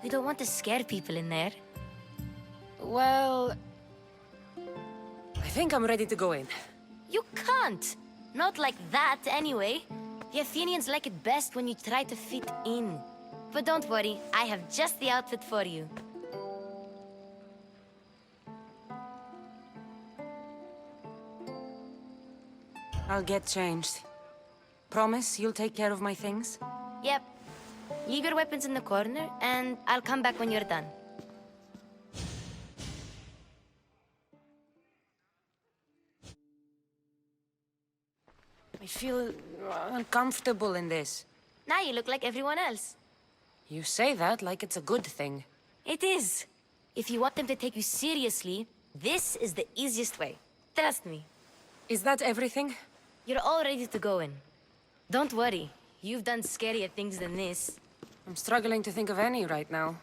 We don't want to scare people in there. Well... I think I'm ready to go in. You can't! Not like that, anyway. The Athenians like it best when you try to fit in. But don't worry, I have just the outfit for you. I'll get changed. Promise you'll take care of my things? Yep. Leave your weapons in the corner, and I'll come back when you're done. I feel uncomfortable in this. Now you look like everyone else. You say that like it's a good thing. It is. If you want them to take you seriously, this is the easiest way. Trust me. Is that everything? You're all ready to go in. Don't worry. You've done scarier things than this. I'm struggling to think of any right now.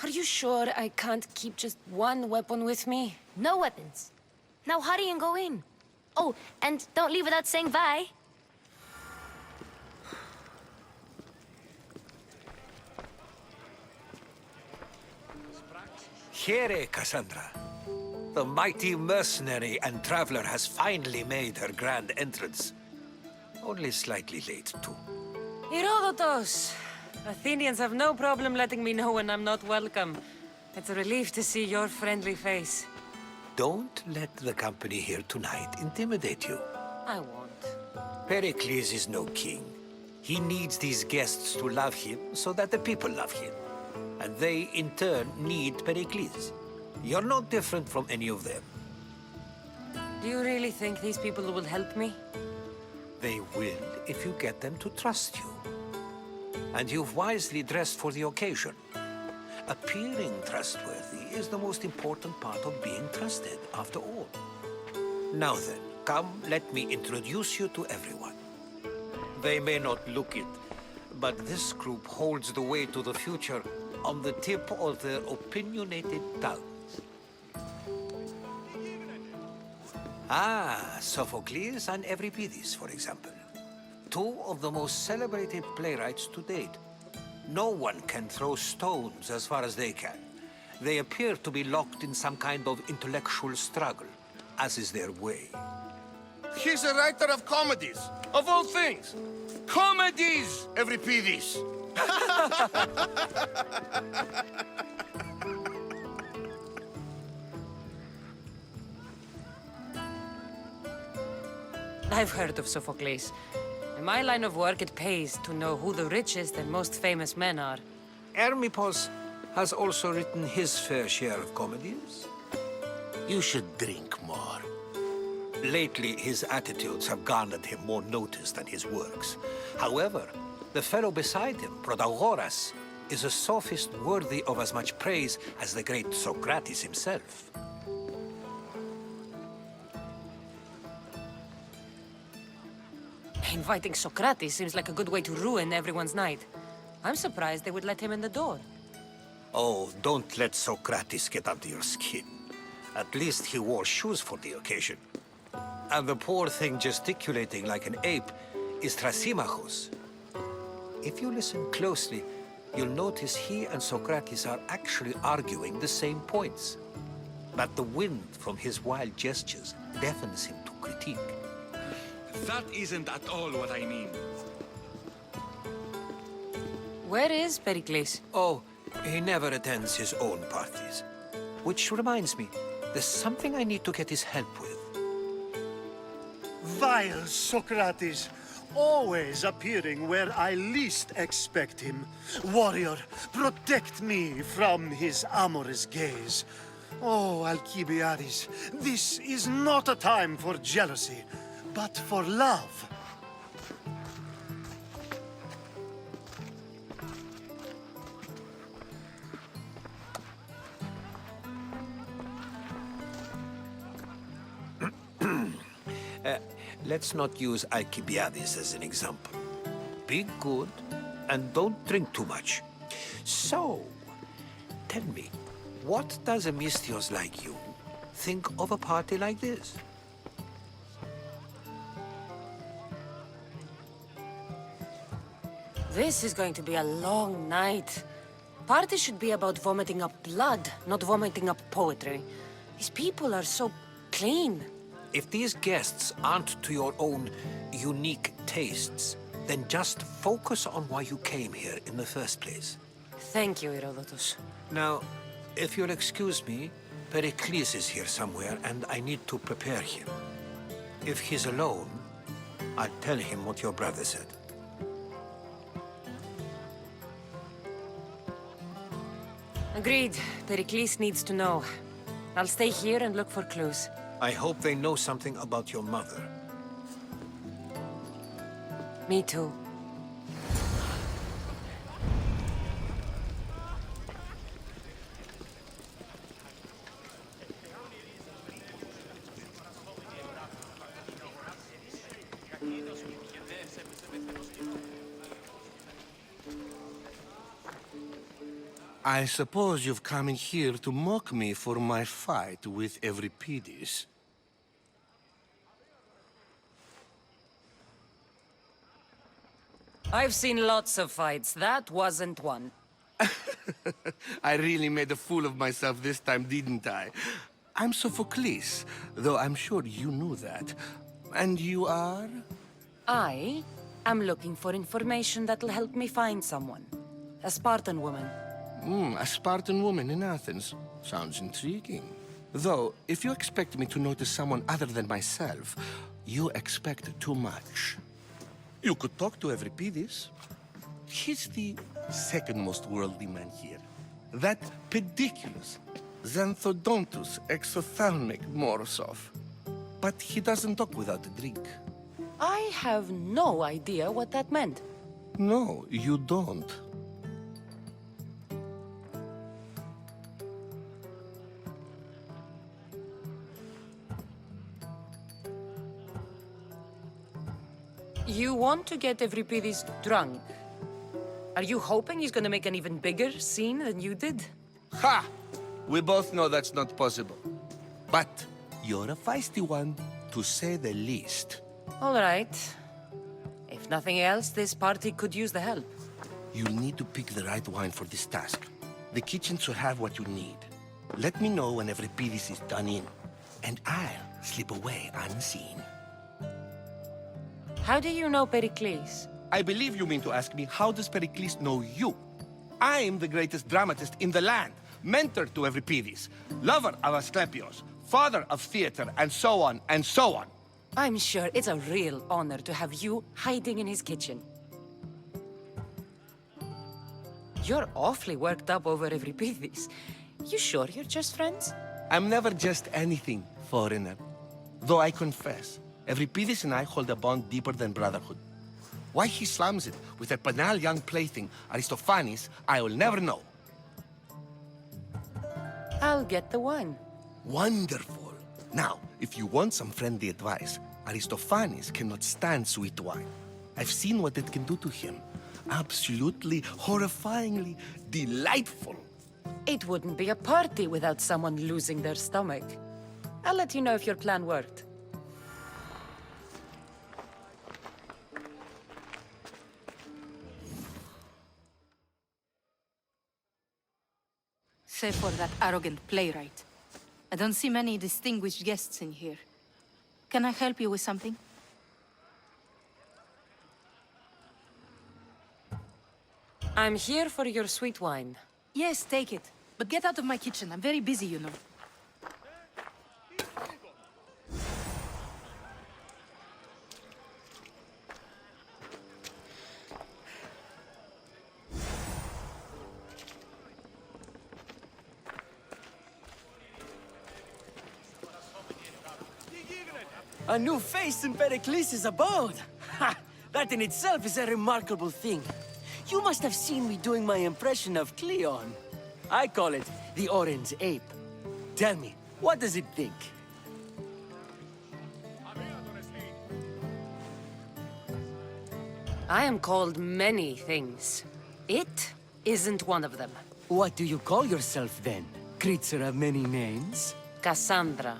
Are you sure I can't keep just one weapon with me? No weapons. Now hurry and go in. Oh, and don't leave without saying bye. Here, Cassandra. The mighty mercenary and traveler has finally made her grand entrance. Only slightly late, too. Herodotus! Athenians have no problem letting me know when I'm not welcome. It's a relief to see your friendly face. Don't let the company here tonight intimidate you. I won't. Pericles is no king. He needs these guests to love him so that the people love him. And they, in turn, need Pericles. You're no different from any of them. Do you really think these people will help me? They will if you get them to trust you. And you've wisely dressed for the occasion. Appearing trustworthy is the most important part of being trusted, after all. Now then, come, let me introduce you to everyone. They may not look it, but this group holds the way to the future on the tip of their opinionated tongues. Ah, Sophocles and Euripides, for example. Two of the most celebrated playwrights to date. No one can throw stones as far as they can. They appear to be locked in some kind of intellectual struggle, as is their way. He's a writer of comedies, of all things. Comedies, Euripides. I've heard of Sophocles. In my line of work, it pays to know who the richest and most famous men are. Hermippos has also written his fair share of comedies. You should drink more. Lately, his attitudes have garnered him more notice than his works. However, the fellow beside him, Protagoras, is a sophist worthy of as much praise as the great Socrates himself. Inviting Socrates seems like a good way to ruin everyone's night. I'm surprised they would let him in the door. Oh, don't let Socrates get under your skin. At least he wore shoes for the occasion. And the poor thing gesticulating like an ape is Thrasymachus. If you listen closely, you'll notice he and Socrates are actually arguing the same points. But the wind from his wild gestures deafens him to critique. That isn't at all what I mean. Where is Pericles? Oh, he never attends his own parties. Which reminds me, there's something I need to get his help with. Vile Socrates, always appearing where I least expect him. Warrior, protect me from his amorous gaze. Oh, Alcibiades, this is not a time for jealousy, but for love. Let's not use Alcibiades as an example. Be good, and don't drink too much. So, tell me, what does a Misthios like you think of a party like this? This is going to be a long night. Party should be about vomiting up blood, not vomiting up poetry. These people are so clean. If these guests aren't to your own unique tastes, then just focus on why you came here in the first place. Thank you, Herodotus. Now, if you'll excuse me, Pericles is here somewhere, and I need to prepare him. If he's alone, I'll tell him what your brother said. Agreed. Pericles needs to know. I'll stay here and look for clues. I hope they know something about your mother. Me too. I suppose you've come in here to mock me for my fight with Euripides. I've seen lots of fights. That wasn't one. I really made a fool of myself this time, didn't I? I'm Sophocles, though I'm sure you knew that. And you are? I am looking for information that'll help me find someone. A Spartan woman. A Spartan woman in Athens. Sounds intriguing. Though, if you expect me to notice someone other than myself, you expect too much. You could talk to Euripides. He's the second most worldly man here. That pediculous, xanthodontus exophthalmic Morosov. But he doesn't talk without a drink. I have no idea what that meant. No, you don't. You want to get Euripides drunk? Are you hoping he's gonna make an even bigger scene than you did? Ha! We both know that's not possible. But you're a feisty one, to say the least. All right. If nothing else, this party could use the help. You'll need to pick the right wine for this task. The kitchen should have what you need. Let me know when Euripides is done in, and I'll slip away unseen. How do you know Pericles? I believe you mean to ask me, how does Pericles know you? I'm the greatest dramatist in the land, mentor to Euripides, lover of Asclepios, father of theater, and so on, and so on. I'm sure it's a real honor to have you hiding in his kitchen. You're awfully worked up over Euripides. You sure you're just friends? I'm never just anything, foreigner. Though I confess, Euripides and I hold a bond deeper than brotherhood. Why he slams it with a banal young plaything, Aristophanes, I will never know. I'll get the wine. Wonderful. Now, if you want some friendly advice, Aristophanes cannot stand sweet wine. I've seen what it can do to him. Absolutely, horrifyingly delightful. It wouldn't be a party without someone losing their stomach. I'll let you know if your plan worked. Save for that arrogant playwright. I don't see many distinguished guests in here. Can I help you with something? I'm here for your sweet wine. Yes, take it. But get out of my kitchen. I'm very busy, you know. A new face in Pericles' abode! Ha! That in itself is a remarkable thing. You must have seen me doing my impression of Cleon. I call it the Orange Ape. Tell me, what does it think? I am called many things. It isn't one of them. What do you call yourself then? Creature of many names? Cassandra.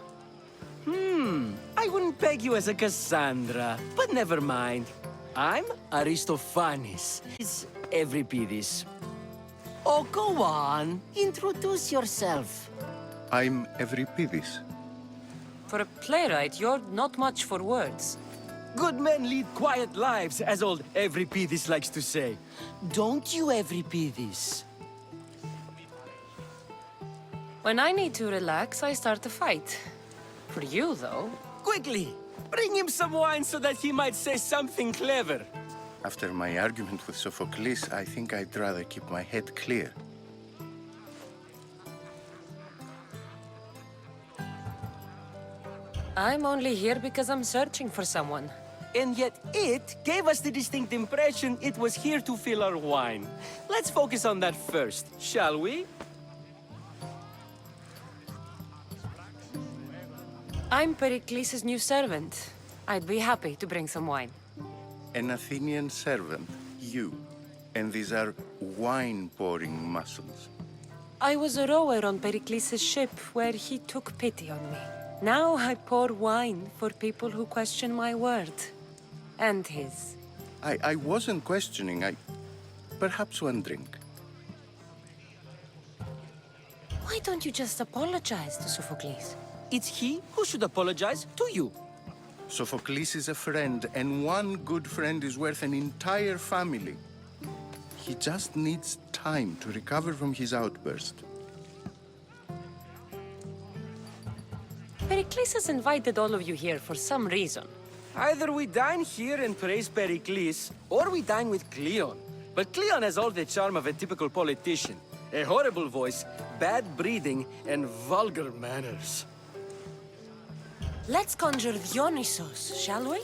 I wouldn't peg you as a Cassandra, but never mind. I'm Aristophanes. He's Euripides. Oh, go on. Introduce yourself. I'm Evripidis. For a playwright, you're not much for words. Good men lead quiet lives, as old Evripidis likes to say. Don't you, Evripidis? When I need to relax, I start a fight. For you, though. Quickly, bring him some wine so that he might say something clever. After my argument with Sophocles, I think I'd rather keep my head clear. I'm only here because I'm searching for someone. And yet it gave us the distinct impression it was here to fill our wine. Let's focus on that first, shall we? I'm Pericles' new servant. I'd be happy to bring some wine. An Athenian servant, you. And these are wine-pouring muscles. I was a rower on Pericles' ship where he took pity on me. Now I pour wine for people who question my word. And his. I wasn't questioning, Perhaps one drink. Why don't you just apologize to Sophocles? It's he who should apologize to you. Sophocles is a friend, and one good friend is worth an entire family. He just needs time to recover from his outburst. Pericles has invited all of you here for some reason. Either we dine here and praise Pericles, or we dine with Cleon. But Cleon has all the charm of a typical politician. A horrible voice, bad breeding, and vulgar manners. Let's conjure Dionysos, shall we?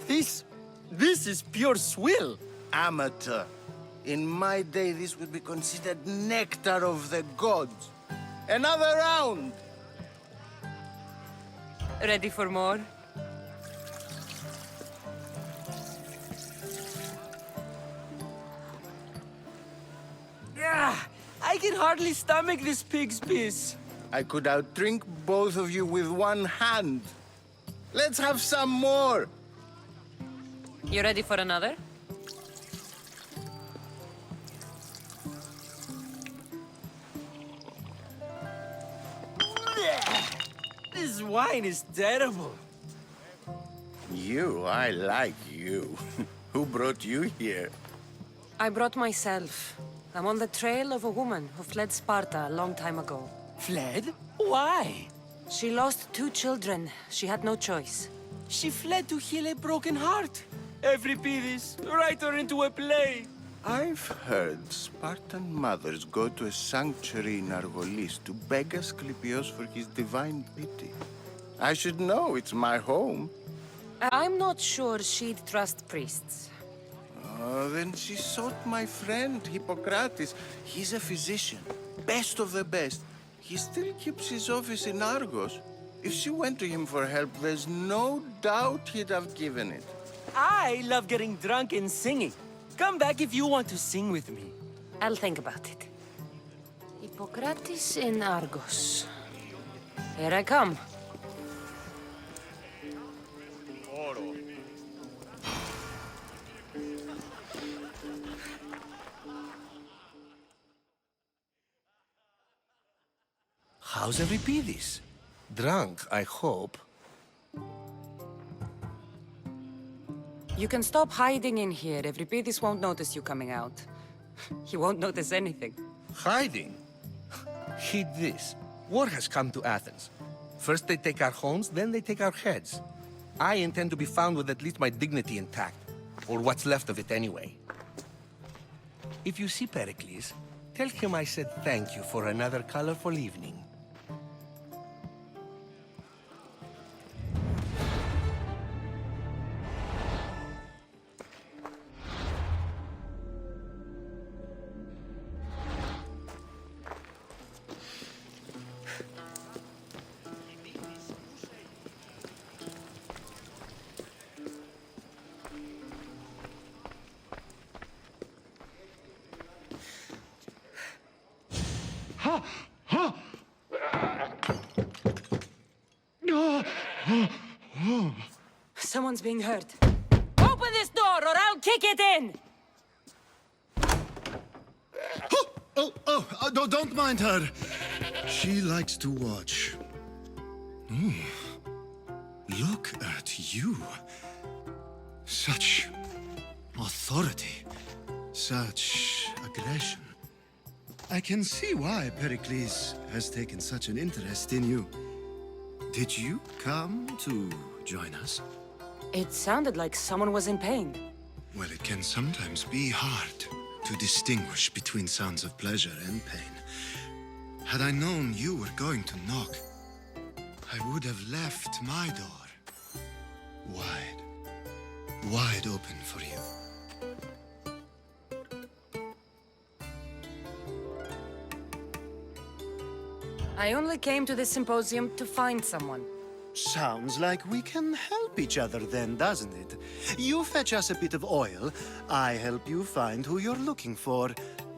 This is pure swill. Amateur. In my day, this would be considered nectar of the gods. Another round! Ready for more? I can hardly stomach this pig's piss. I could outdrink both of you with one hand. Let's have some more! You ready for another? This wine is terrible. I like you. Who brought you here? I brought myself. I'm on the trail of a woman who fled Sparta a long time ago. Fled? Why? She lost 2 children. She had no choice. She fled to heal a broken heart. Evripidis, write her into a play. I've heard Spartan mothers go to a sanctuary in Argolis to beg Asclepios for his divine pity. I should know, it's my home. I'm not sure she'd trust priests. Then she sought my friend, Hippocrates. He's a physician, best of the best. He still keeps his office in Argos. If she went to him for help, there's no doubt he'd have given it. I love getting drunk and singing. Come back if you want to sing with me. I'll think about it. Hippocrates in Argos. Here I come. How's Evripidis? Drunk, I hope. You can stop hiding in here. Evripidis won't notice you coming out. He won't notice anything. Hiding? Heed this. War has come to Athens. First they take our homes, then they take our heads. I intend to be found with at least my dignity intact. Or what's left of it anyway. If you see Pericles, tell him I said thank you for another colorful evening. Someone's being hurt. kick it in! Don't mind her. She likes to watch. Look at you. Such authority. Such aggression. I can see why Pericles has taken such an interest in you. Did you come to join us? It sounded like someone was in pain. Well, it can sometimes be hard to distinguish between sounds of pleasure and pain. Had I known you were going to knock, I would have left my door wide open for you. I only came to the symposium to find someone. Sounds like we can help each other then, doesn't it? You fetch us a bit of oil, I help you find who you're looking for.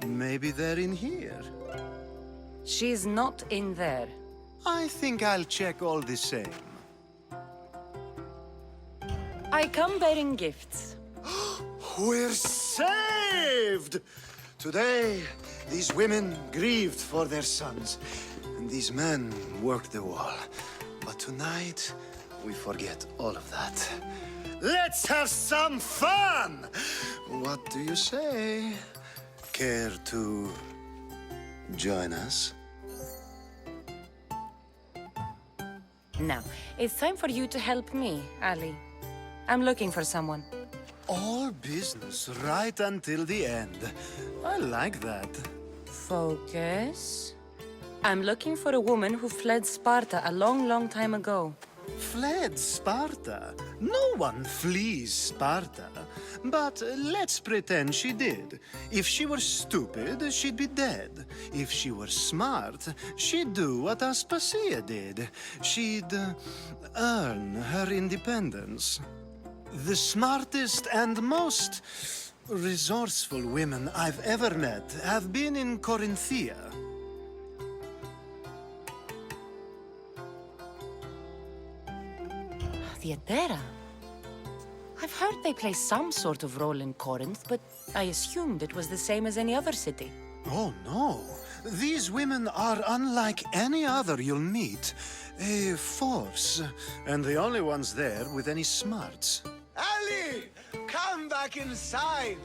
Maybe they're in here. She's not in there. I think I'll check all the same. I come bearing gifts. We're saved! Today, these women grieved for their sons, and these men worked the wall. But tonight, we forget all of that. Let's have some fun! What do you say? Care to join us? Now, it's time for you to help me, Ali. I'm looking for someone. All business right until the end. I like that. Focus. I'm looking for a woman who fled Sparta a long time ago. Fled Sparta? No one flees Sparta. But let's pretend she did. If she were stupid, she'd be dead. If she were smart, she'd do what Aspasia did. She'd earn her independence. The smartest and most resourceful women I've ever met have been in Corinthia. Theatera? I've heard they play some sort of role in Corinth, but I assumed it was the same as any other city. Oh, no. These women are unlike any other you'll meet. A force, and the only ones there with any smarts. Ali! Come back inside!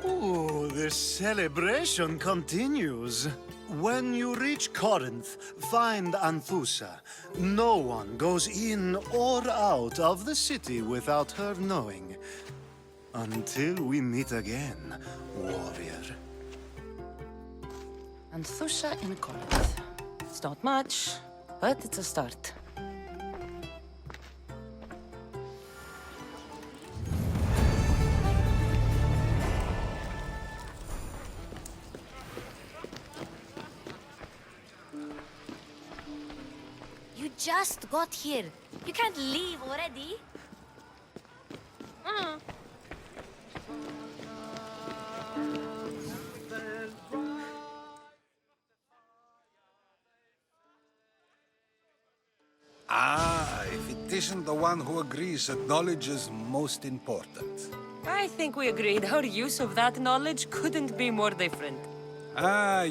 Ooh, the celebration continues. When you reach Corinth, find Anthusa. No one goes in or out of the city without her knowing. Until we meet again, warrior. Anthusa in Corinth. It's not much, but it's a start. You just got here. You can't leave already. If it isn't the one who agrees that knowledge is most important. I think we agreed our use of that knowledge couldn't be more different.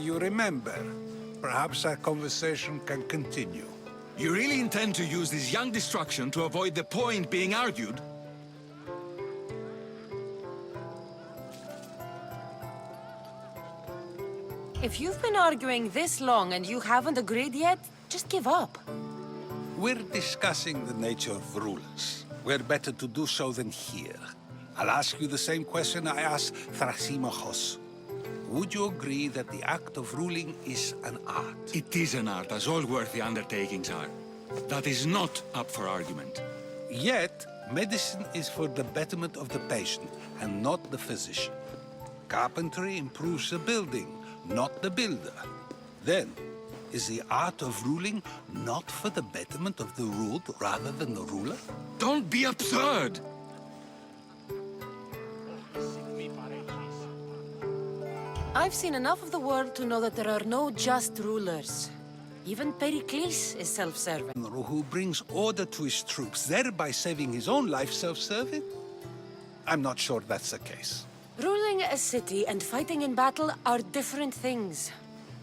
You remember. Perhaps our conversation can continue. You really intend to use this young destruction to avoid the point being argued? If you've been arguing this long and you haven't agreed yet, just give up. We're discussing the nature of rulers. Where better to do so than here? I'll ask you the same question I asked Thrasymachos. Would you agree that the act of ruling is an art? It is an art, as all worthy undertakings are. That is not up for argument. Yet, medicine is for the betterment of the patient and not the physician. Carpentry improves the building, not the builder. Then, is the art of ruling not for the betterment of the ruled rather than the ruler? Don't be absurd! I've seen enough of the world to know that there are no just rulers. Even Pericles is self-serving. Who brings order to his troops, thereby saving his own life self-serving? I'm not sure that's the case. Ruling a city and fighting in battle are different things.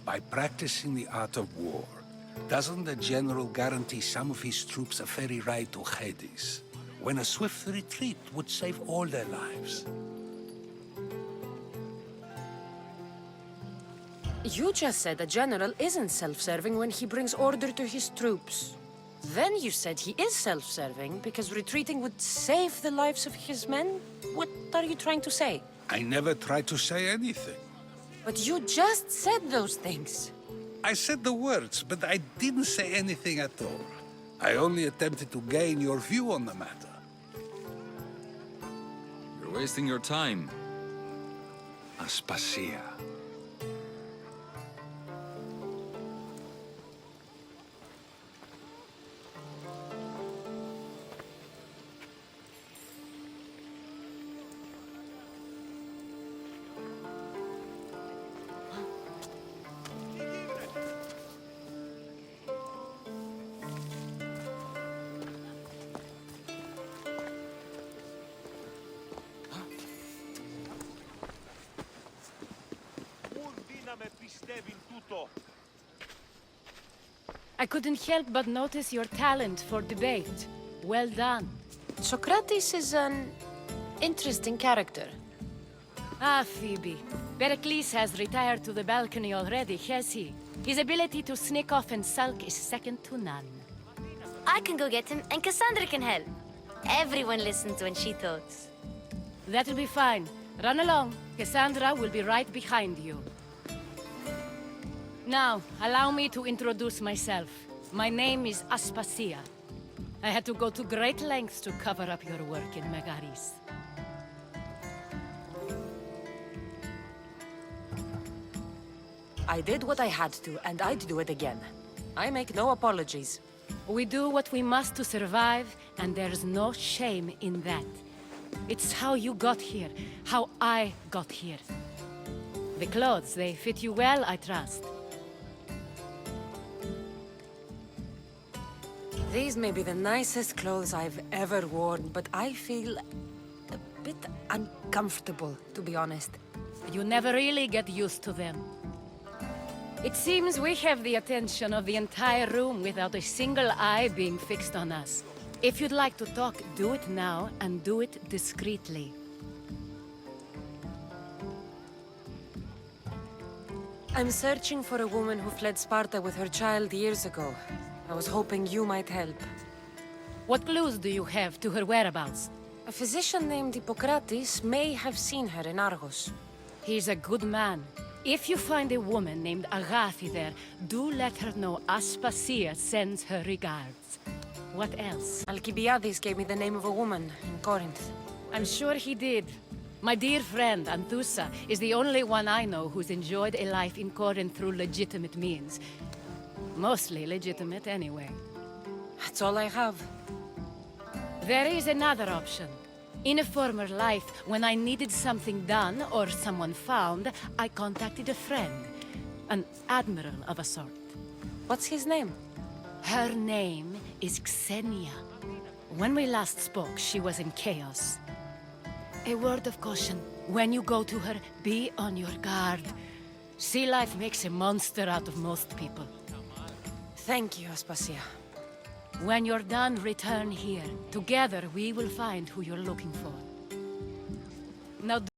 By practicing the art of war, doesn't the general guarantee some of his troops a ferry ride to Hades, when a swift retreat would save all their lives? You just said a general isn't self-serving when he brings order to his troops. Then you said he is self-serving because retreating would save the lives of his men? What are you trying to say? I never tried to say anything. But you just said those things. I said the words, but I didn't say anything at all. I only attempted to gain your view on the matter. You're wasting your time. Aspasia. I couldn't help but notice your talent for debate. Well done. Socrates is an interesting character. Ah, Phoebe. Pericles has retired to the balcony already, has he? His ability to sneak off and sulk is second to none. I can go get him, and Cassandra can help. Everyone listens when she talks. That'll be fine. Run along. Cassandra will be right behind you. Now, allow me to introduce myself. My name is Aspasia. I had to go to great lengths to cover up your work in Megaris. I did what I had to, and I'd do it again. I make no apologies. We do what we must to survive, and there's no shame in that. It's how you got here, how I got here. The clothes, they fit you well, I trust. These may be the nicest clothes I've ever worn, but I feel a bit uncomfortable, to be honest. You never really get used to them. It seems we have the attention of the entire room without a single eye being fixed on us. If you'd like to talk, do it now, and do it discreetly. I'm searching for a woman who fled Sparta with her child years ago. I was hoping you might help. What clues do you have to her whereabouts? A physician named Hippocrates may have seen her in Argos. He's a good man. If you find a woman named Agathi there, do let her know Aspasia sends her regards. What else? Alcibiades gave me the name of a woman in Corinth. I'm sure he did. My dear friend, Anthusa, is the only one I know who's enjoyed a life in Corinth through legitimate means. Mostly legitimate, anyway. That's all I have. There is another option. In a former life, when I needed something done or someone found, I contacted a friend. An admiral of a sort. What's his name? Her name is Xenia. When we last spoke, she was in chaos. A word of caution. When you go to her, be on your guard. Sea life makes a monster out of most people. Thank you, Aspasia. When you're done, return here. Together, we will find who you're looking for. Now